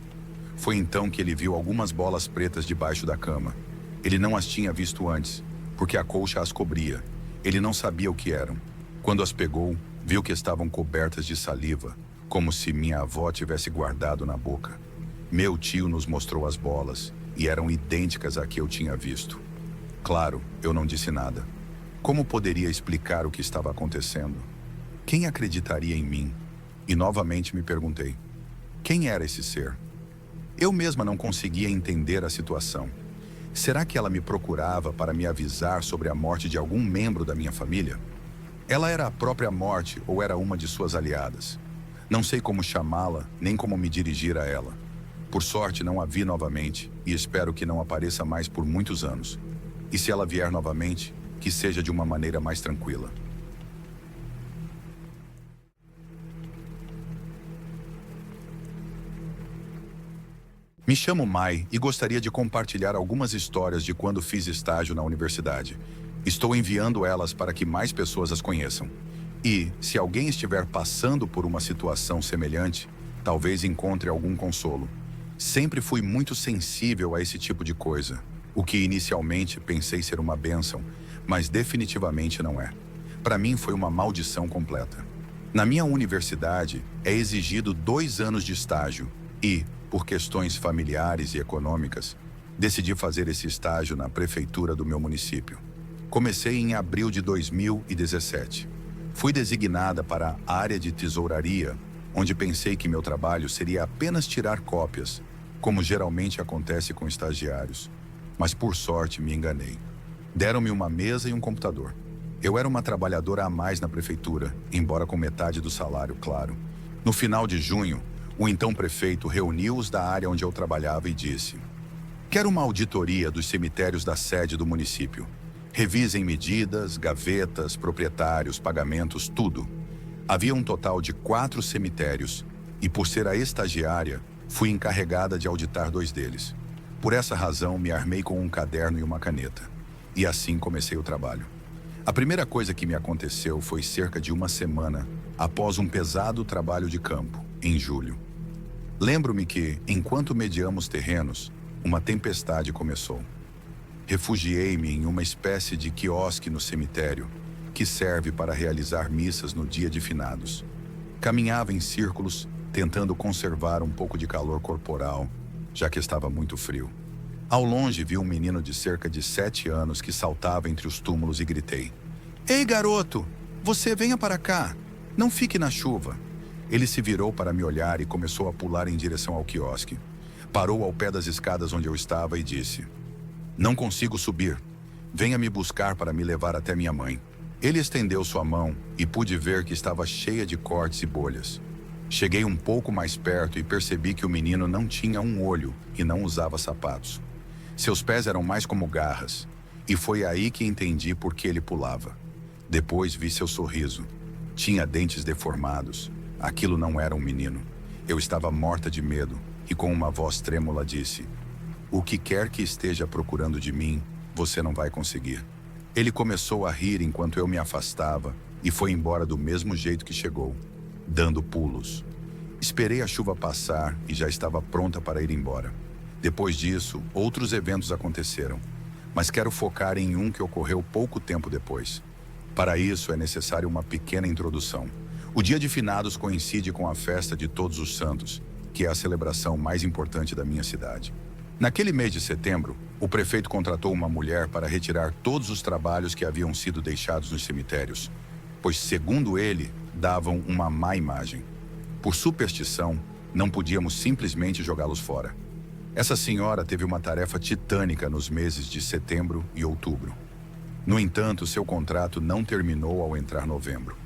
Foi então que ele viu algumas bolas pretas debaixo da cama. Ele não as tinha visto antes, porque a colcha as cobria. Ele não sabia o que eram. Quando as pegou, viu que estavam cobertas de saliva, como se minha avó tivesse guardado na boca. Meu tio nos mostrou as bolas, e eram idênticas à que eu tinha visto. Claro, eu não disse nada. Como poderia explicar o que estava acontecendo? Quem acreditaria em mim? E novamente me perguntei, quem era esse ser? Eu mesma não conseguia entender a situação. Será que ela me procurava para me avisar sobre a morte de algum membro da minha família? Ela era a própria morte ou era uma de suas aliadas? Não sei como chamá-la, nem como me dirigir a ela. Por sorte, não a vi novamente e espero que não apareça mais por muitos anos. E se ela vier novamente, que seja de uma maneira mais tranquila. Me chamo Mai e gostaria de compartilhar algumas histórias de quando fiz estágio na universidade. Estou enviando elas para que mais pessoas as conheçam. E, se alguém estiver passando por uma situação semelhante, talvez encontre algum consolo. Sempre fui muito sensível a esse tipo de coisa, o que inicialmente pensei ser uma bênção, mas definitivamente não é. Para mim foi uma maldição completa. Na minha universidade, é exigido 2 anos de estágio e, por questões familiares e econômicas, decidi fazer esse estágio na prefeitura do meu município. Comecei em abril de 2017. Fui designada para a área de tesouraria, onde pensei que meu trabalho seria apenas tirar cópias, como geralmente acontece com estagiários. Mas por sorte me enganei. Deram-me uma mesa e um computador. Eu era uma trabalhadora a mais na prefeitura, embora com metade do salário, claro. No final de junho, o então prefeito reuniu-os da área onde eu trabalhava e disse: "Quero uma auditoria dos cemitérios da sede do município. Revisem medidas, gavetas, proprietários, pagamentos, tudo." Havia um total de 4 cemitérios e, por ser a estagiária, fui encarregada de auditar 2 deles. Por essa razão, me armei com um caderno e uma caneta. E assim comecei o trabalho. A primeira coisa que me aconteceu foi cerca de uma semana após um pesado trabalho de campo, em julho. Lembro-me que, enquanto mediamos terrenos, uma tempestade começou. Refugiei-me em uma espécie de quiosque no cemitério, que serve para realizar missas no dia de finados. Caminhava em círculos, tentando conservar um pouco de calor corporal, já que estava muito frio. Ao longe vi um menino de cerca de 7 anos que saltava entre os túmulos e gritei: "Ei, garoto! Você venha para cá! Não fique na chuva!" Ele se virou para me olhar e começou a pular em direção ao quiosque. Parou ao pé das escadas onde eu estava e disse: "Não consigo subir. Venha me buscar para me levar até minha mãe." Ele estendeu sua mão e pude ver que estava cheia de cortes e bolhas. Cheguei um pouco mais perto e percebi que o menino não tinha um olho e não usava sapatos. Seus pés eram mais como garras, e foi aí que entendi por que ele pulava. Depois vi seu sorriso. Tinha dentes deformados. Aquilo não era um menino. Eu estava morta de medo e com uma voz trêmula disse: "O que quer que esteja procurando de mim, você não vai conseguir." Ele começou a rir enquanto eu me afastava e foi embora do mesmo jeito que chegou, dando pulos. Esperei a chuva passar e já estava pronta para ir embora. Depois disso, outros eventos aconteceram, mas quero focar em um que ocorreu pouco tempo depois. Para isso, é necessário uma pequena introdução. O dia de finados coincide com a festa de Todos os Santos, que é a celebração mais importante da minha cidade. Naquele mês de setembro, o prefeito contratou uma mulher para retirar todos os trabalhos que haviam sido deixados nos cemitérios, pois, segundo ele, davam uma má imagem. Por superstição, não podíamos simplesmente jogá-los fora. Essa senhora teve uma tarefa titânica nos meses de setembro e outubro. No entanto, seu contrato não terminou ao entrar novembro.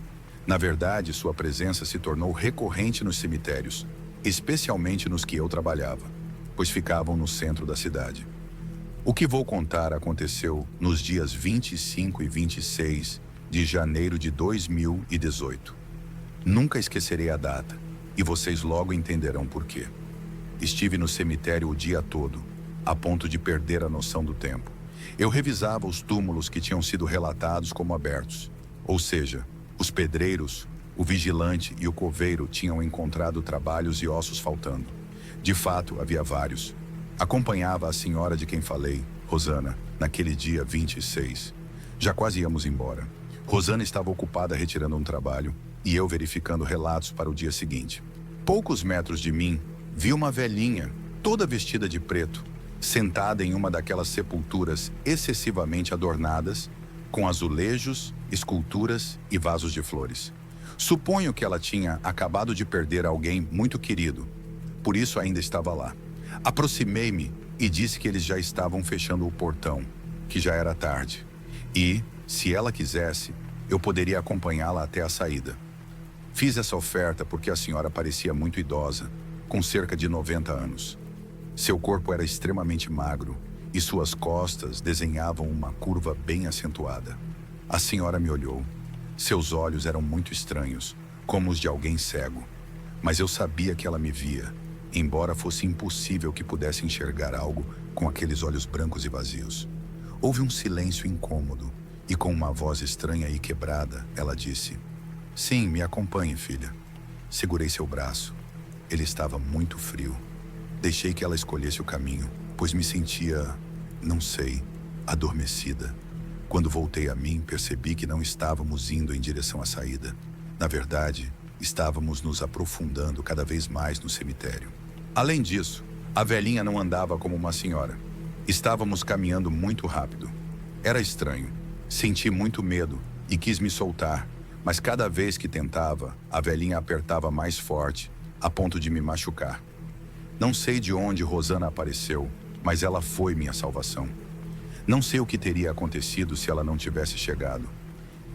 Na verdade, sua presença se tornou recorrente nos cemitérios, especialmente nos que eu trabalhava, pois ficavam no centro da cidade. O que vou contar aconteceu nos dias 25 e 26 de janeiro de 2018. Nunca esquecerei a data, e vocês logo entenderão por quê. Estive no cemitério o dia todo, a ponto de perder a noção do tempo. Eu revisava os túmulos que tinham sido relatados como abertos, ou seja, os pedreiros, o vigilante e o coveiro tinham encontrado trabalhos e ossos faltando. De fato, havia vários. Acompanhava a senhora de quem falei, Rosana, naquele dia 26. Já quase íamos embora. Rosana estava ocupada retirando um trabalho e eu verificando relatos para o dia seguinte. Poucos metros de mim, vi uma velhinha, toda vestida de preto, sentada em uma daquelas sepulturas excessivamente adornadas, com azulejos, esculturas e vasos de flores. Suponho que ela tinha acabado de perder alguém muito querido, por isso ainda estava lá. Aproximei-me e disse que eles já estavam fechando o portão, que já era tarde, e, se ela quisesse, eu poderia acompanhá-la até a saída. Fiz essa oferta porque a senhora parecia muito idosa, com cerca de 90 anos. Seu corpo era extremamente magro e suas costas desenhavam uma curva bem acentuada. A senhora me olhou. Seus olhos eram muito estranhos, como os de alguém cego. Mas eu sabia que ela me via, embora fosse impossível que pudesse enxergar algo com aqueles olhos brancos e vazios. Houve um silêncio incômodo, e com uma voz estranha e quebrada, ela disse: "Sim, me acompanhe, filha." Segurei seu braço. Ele estava muito frio. Deixei que ela escolhesse o caminho, pois me sentia, não sei, adormecida. Quando voltei a mim, percebi que não estávamos indo em direção à saída. Na verdade, estávamos nos aprofundando cada vez mais no cemitério. Além disso, a velhinha não andava como uma senhora. Estávamos caminhando muito rápido. Era estranho. Senti muito medo e quis me soltar, mas cada vez que tentava, a velhinha apertava mais forte, a ponto de me machucar. Não sei de onde Rosana apareceu, mas ela foi minha salvação. Não sei o que teria acontecido se ela não tivesse chegado.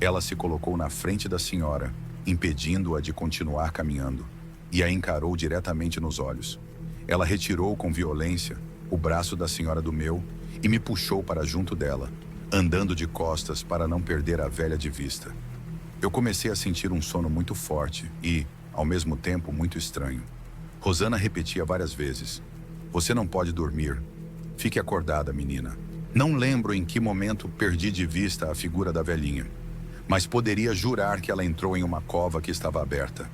Ela se colocou na frente da senhora, impedindo-a de continuar caminhando, e a encarou diretamente nos olhos. Ela retirou com violência o braço da senhora do meu e me puxou para junto dela, andando de costas para não perder a velha de vista. Eu comecei a sentir um sono muito forte e, ao mesmo tempo, muito estranho. Rosana repetia várias vezes: "Você não pode dormir. Fique acordada, menina." Não lembro em que momento perdi de vista a figura da velhinha, mas poderia jurar que ela entrou em uma cova que estava aberta.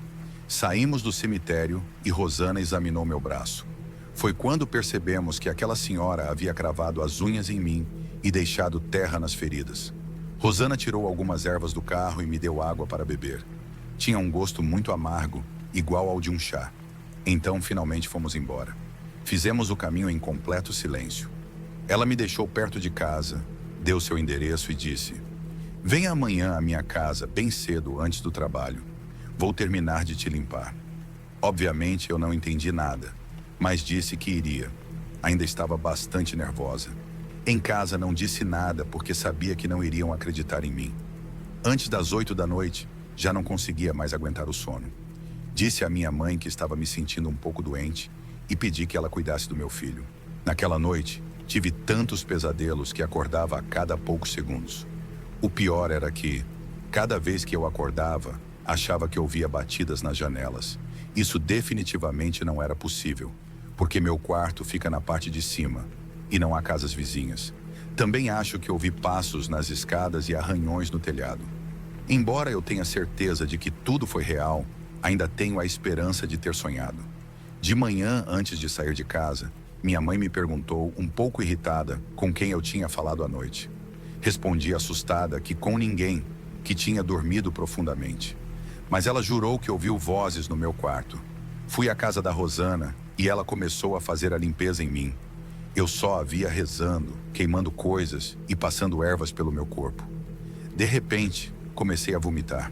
Saímos do cemitério e Rosana examinou meu braço. Foi quando percebemos que aquela senhora havia cravado as unhas em mim e deixado terra nas feridas. Rosana tirou algumas ervas do carro e me deu água para beber. Tinha um gosto muito amargo, igual ao de um chá. Então, finalmente fomos embora. Fizemos o caminho em completo silêncio. Ela me deixou perto de casa, deu seu endereço e disse: "Venha amanhã à minha casa, bem cedo, antes do trabalho. Vou terminar de te limpar." Obviamente, eu não entendi nada, mas disse que iria. Ainda estava bastante nervosa. Em casa não disse nada porque sabia que não iriam acreditar em mim. Antes das 8 da noite, já não conseguia mais aguentar o sono. Disse à minha mãe que estava me sentindo um pouco doente e pedi que ela cuidasse do meu filho. Naquela noite, tive tantos pesadelos que acordava a cada poucos segundos. O pior era que, cada vez que eu acordava, achava que ouvia batidas nas janelas. Isso definitivamente não era possível, porque meu quarto fica na parte de cima e não há casas vizinhas. Também acho que ouvi passos nas escadas e arranhões no telhado. Embora eu tenha certeza de que tudo foi real, ainda tenho a esperança de ter sonhado. De manhã, antes de sair de casa, minha mãe me perguntou, um pouco irritada, com quem eu tinha falado à noite. Respondi assustada que com ninguém, que tinha dormido profundamente. Mas ela jurou que ouviu vozes no meu quarto. Fui à casa da Rosana e ela começou a fazer a limpeza em mim. Eu só a via rezando, queimando coisas e passando ervas pelo meu corpo. De repente, comecei a vomitar.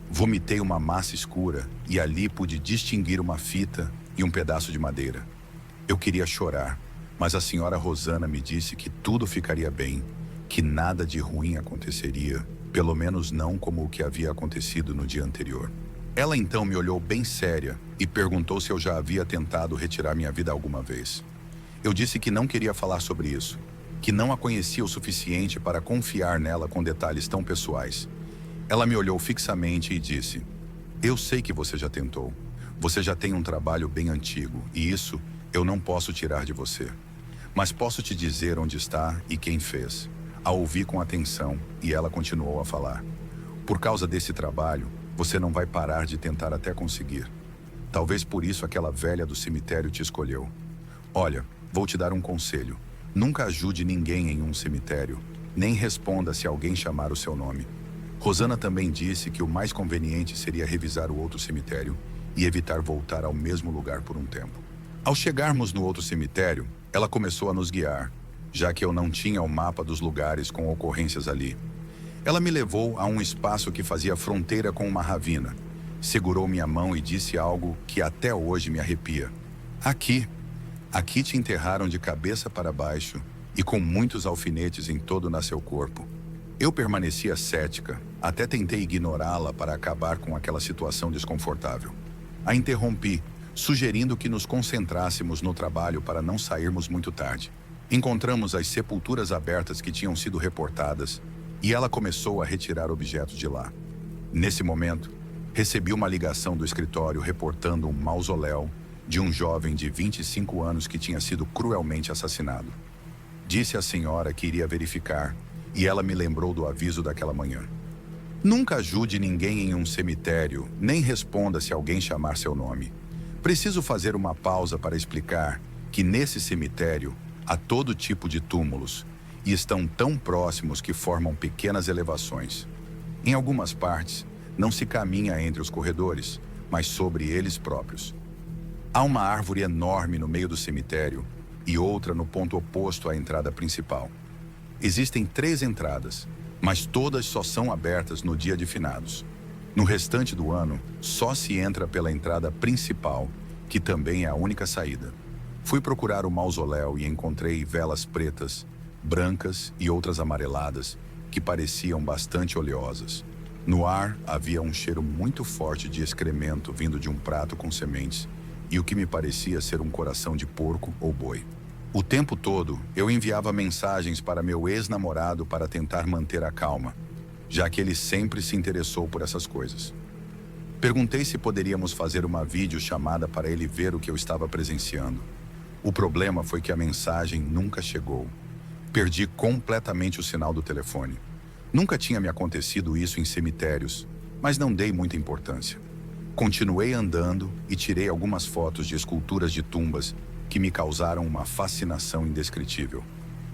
Vomitei uma massa escura e ali pude distinguir uma fita e um pedaço de madeira. Eu queria chorar, mas a senhora Rosana me disse que tudo ficaria bem, que nada de ruim aconteceria, pelo menos não como o que havia acontecido no dia anterior. Ela então me olhou bem séria e perguntou se eu já havia tentado retirar minha vida alguma vez. Eu disse que não queria falar sobre isso, que não a conhecia o suficiente para confiar nela com detalhes tão pessoais. Ela me olhou fixamente e disse: "Eu sei que você já tentou. Você já tem um trabalho bem antigo e isso eu não posso tirar de você. Mas posso te dizer onde está e quem fez." A ouvi com atenção e ela continuou a falar: "Por causa desse trabalho, você não vai parar de tentar até conseguir. Talvez por isso aquela velha do cemitério te escolheu. Olha, vou te dar um conselho. Nunca ajude ninguém em um cemitério, nem responda se alguém chamar o seu nome." Rosana também disse que o mais conveniente seria revisar o outro cemitério e evitar voltar ao mesmo lugar por um tempo. Ao chegarmos no outro cemitério, ela começou a nos guiar, já que eu não tinha o mapa dos lugares com ocorrências ali. Ela me levou a um espaço que fazia fronteira com uma ravina, segurou minha mão e disse algo que até hoje me arrepia. Aqui te enterraram de cabeça para baixo e com muitos alfinetes em todo o seu corpo. Eu permanecia cética, até tentei ignorá-la para acabar com aquela situação desconfortável. A interrompi, sugerindo que nos concentrássemos no trabalho para não sairmos muito tarde. Encontramos as sepulturas abertas que tinham sido reportadas e ela começou a retirar objetos de lá. Nesse momento, recebi uma ligação do escritório reportando um mausoléu de um jovem de 25 anos que tinha sido cruelmente assassinado. Disse à senhora que iria verificar e ela me lembrou do aviso daquela manhã. Nunca ajude ninguém em um cemitério, nem responda se alguém chamar seu nome. Preciso fazer uma pausa para explicar que nesse cemitério há todo tipo de túmulos e estão tão próximos que formam pequenas elevações. Em algumas partes, não se caminha entre os corredores, mas sobre eles próprios. Há uma árvore enorme no meio do cemitério e outra no ponto oposto à entrada principal. Existem 3 entradas, mas todas só são abertas no dia de finados. No restante do ano, só se entra pela entrada principal, que também é a única saída. Fui procurar o mausoléu e encontrei velas pretas, brancas e outras amareladas, que pareciam bastante oleosas. No ar havia um cheiro muito forte de excremento vindo de um prato com sementes, e o que me parecia ser um coração de porco ou boi. O tempo todo, eu enviava mensagens para meu ex-namorado para tentar manter a calma, já que ele sempre se interessou por essas coisas. Perguntei se poderíamos fazer uma videochamada para ele ver o que eu estava presenciando. O problema foi que a mensagem nunca chegou. Perdi completamente o sinal do telefone. Nunca tinha me acontecido isso em cemitérios, mas não dei muita importância. Continuei andando e tirei algumas fotos de esculturas de tumbas que me causaram uma fascinação indescritível.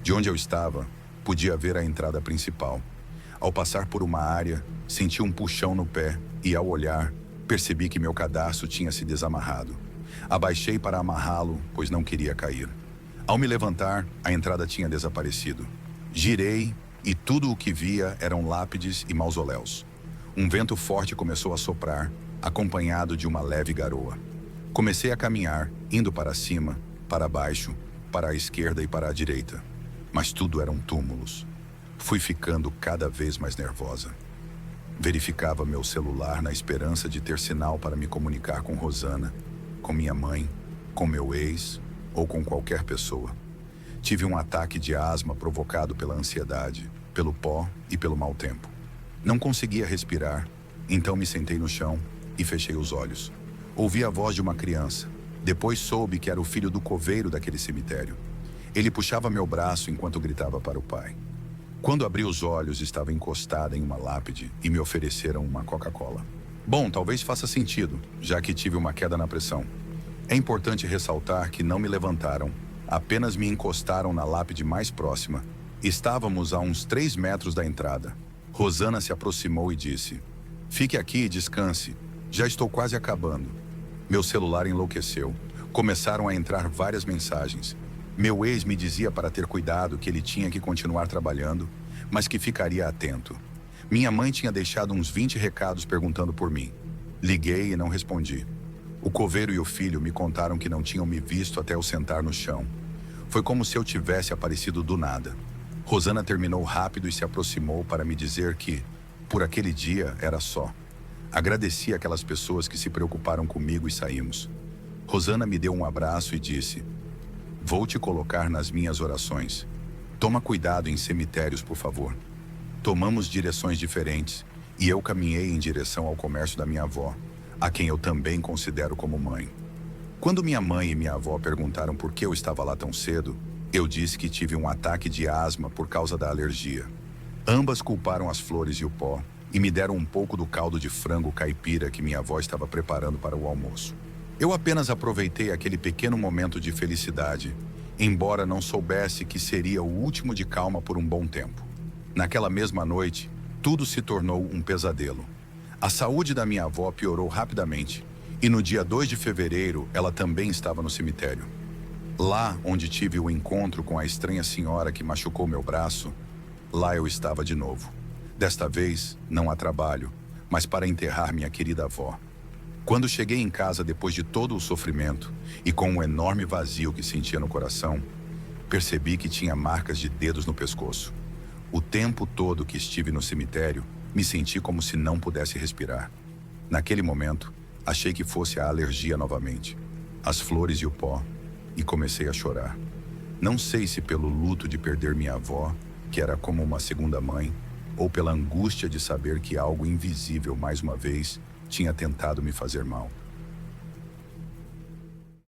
De onde eu estava, podia ver a entrada principal. Ao passar por uma área, senti um puxão no pé e, ao olhar, percebi que meu cadarço tinha se desamarrado. Abaixei para amarrá-lo, pois não queria cair. Ao me levantar, a entrada tinha desaparecido. Girei e tudo o que via eram lápides e mausoléus. Um vento forte começou a soprar, acompanhado de uma leve garoa. Comecei a caminhar, indo para cima, para baixo, para a esquerda e para a direita. Mas tudo eram túmulos. Fui ficando cada vez mais nervosa. Verificava meu celular na esperança de ter sinal para me comunicar com Rosana, com minha mãe, com meu ex ou com qualquer pessoa. Tive um ataque de asma provocado pela ansiedade, pelo pó e pelo mau tempo. Não conseguia respirar, então me sentei no chão e fechei os olhos. Ouvi a voz de uma criança. Depois soube que era o filho do coveiro daquele cemitério. Ele puxava meu braço enquanto gritava para o pai. Quando abri os olhos, estava encostada em uma lápide e me ofereceram uma Coca-Cola. Bom, talvez faça sentido, já que tive uma queda na pressão. É importante ressaltar que não me levantaram, apenas me encostaram na lápide mais próxima. Estávamos a uns 3 metros da entrada. Rosana se aproximou e disse: "Fique aqui e descanse. Já estou quase acabando." Meu celular enlouqueceu. Começaram a entrar várias mensagens. Meu ex me dizia para ter cuidado, que ele tinha que continuar trabalhando, mas que ficaria atento. Minha mãe tinha deixado uns 20 recados perguntando por mim. Liguei e não respondi. O coveiro e o filho me contaram que não tinham me visto até eu sentar no chão. Foi como se eu tivesse aparecido do nada. Rosana terminou rápido e se aproximou para me dizer que, por aquele dia, era só. Agradeci aquelas pessoas que se preocuparam comigo e saímos. Rosana me deu um abraço e disse: "Vou te colocar nas minhas orações. Toma cuidado em cemitérios, por favor." Tomamos direções diferentes e eu caminhei em direção ao comércio da minha avó, a quem eu também considero como mãe. Quando minha mãe e minha avó perguntaram por que eu estava lá tão cedo, eu disse que tive um ataque de asma por causa da alergia. Ambas culparam as flores e o pó e me deram um pouco do caldo de frango caipira que minha avó estava preparando para o almoço. Eu apenas aproveitei aquele pequeno momento de felicidade, embora não soubesse que seria o último de calma por um bom tempo. Naquela mesma noite, tudo se tornou um pesadelo. A saúde da minha avó piorou rapidamente, e no dia 2 de fevereiro ela também estava no cemitério. Lá onde tive o encontro com a estranha senhora que machucou meu braço, lá eu estava de novo. Desta vez, não a trabalho, mas para enterrar minha querida avó. Quando cheguei em casa depois de todo o sofrimento e com um enorme vazio que sentia no coração, percebi que tinha marcas de dedos no pescoço. O tempo todo que estive no cemitério, me senti como se não pudesse respirar. Naquele momento, achei que fosse a alergia novamente, as flores e o pó, e comecei a chorar. Não sei se pelo luto de perder minha avó, que era como uma segunda mãe, ou pela angústia de saber que algo invisível, mais uma vez, tinha tentado me fazer mal.